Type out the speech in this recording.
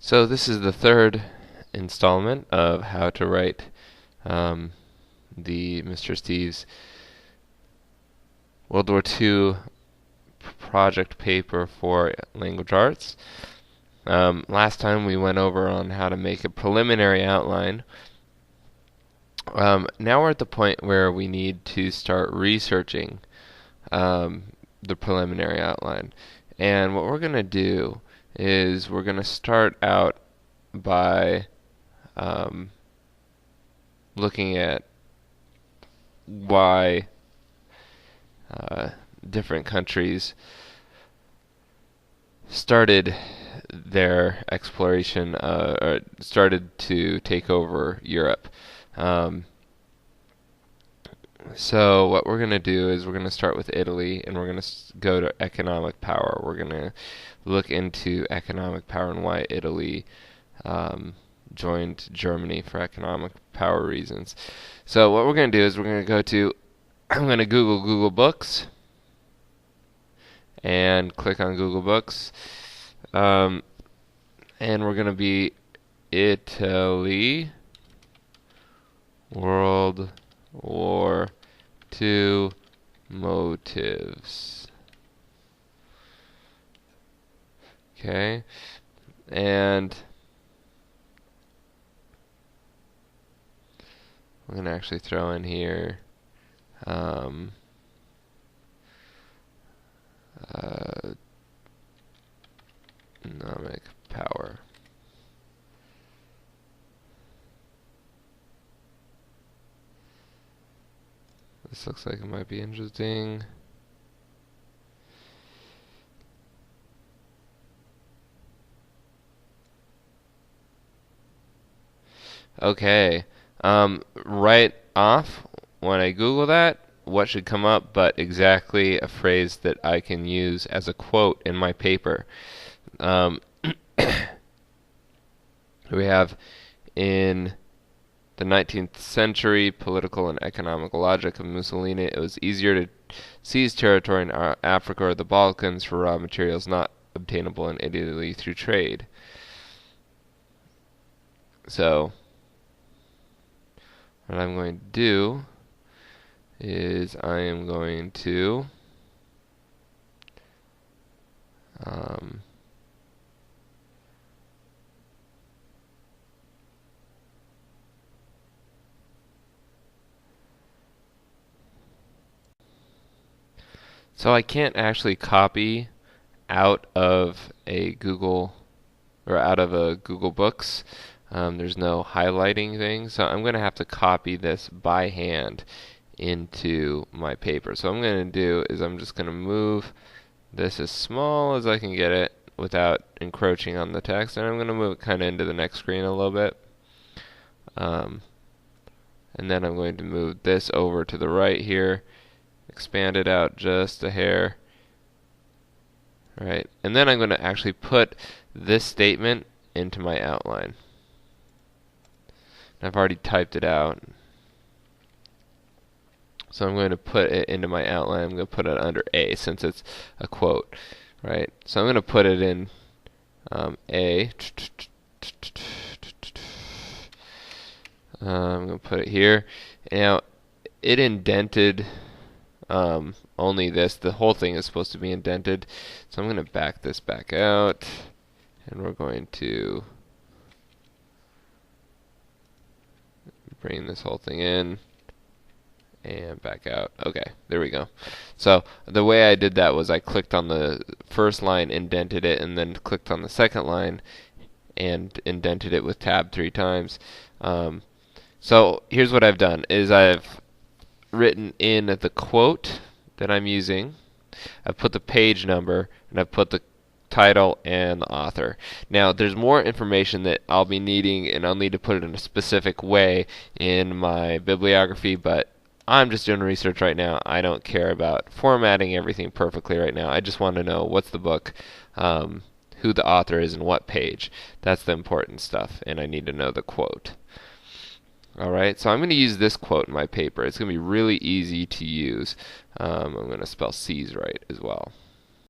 So this is the third installment of how to write um, the Mr. Steve's World War II project paper for language arts. Last time we went over on how to make a preliminary outline. Now we're at the point where we need to start researching the preliminary outline. And what we're going to do is we're going to start out by um, looking at why different countries started their exploration, or started to take over Europe. Um, so what we're going to do is we're going to start with Italy, and we're going to go to economic power. We're going to look into economic power and why Italy um, joined Germany for economic power reasons. So what we're going to do is we're going to go to I'm going to Google Books and click on Google Books. And we're going to be Italy World War II motives. Okay. And we're going to actually throw in here um, economic power. This looks like it might be interesting. Okay. Right off, when I Google that, what should come up but exactly a phrase that I can use as a quote in my paper. Um, we have in the 19th century political and economic logic of Mussolini, it was easier to seize territory in Africa or the Balkans for raw materials not obtainable in Italy through trade. So, what I'm going to do is I am going to so I can't actually copy out of a Google or out of a Google Books. There's no highlighting thing, so I'm going to have to copy this by hand into my paper. So what I'm going to do is I'm just going to move this as small as I can get it without encroaching on the text, and I'm going to move it kind of into the next screen a little bit. And then I'm going to move this over to the right here, expand it out just a hair. Right, and then I'm going to actually put this statement into my outline. I've already typed it out. So I'm going to put it into my outline. I'm going to put it under A since it's a quote, right? So I'm going to put it in A. I'm going to put it here. Now, it indented only this. The whole thing is supposed to be indented. So I'm going to back this back out. And we're going to bring this whole thing in and back out. Okay, there we go. So the way I did that was I clicked on the first line, indented it, and then clicked on the second line and indented it with tab 3 times. So here's what I've done is I've written in the quote that I'm using. I've put the page number, and I've put the title and the author. Now, there's more information that I'll be needing, and I'll need to put it in a specific way in my bibliography, but I'm just doing research right now. I don't care about formatting everything perfectly right now. I just want to know what's the book, who the author is, and what page. That's the important stuff, and I need to know the quote. Alright, so I'm going to use this quote in my paper. It's going to be really easy to use. I'm going to spell C's right as well.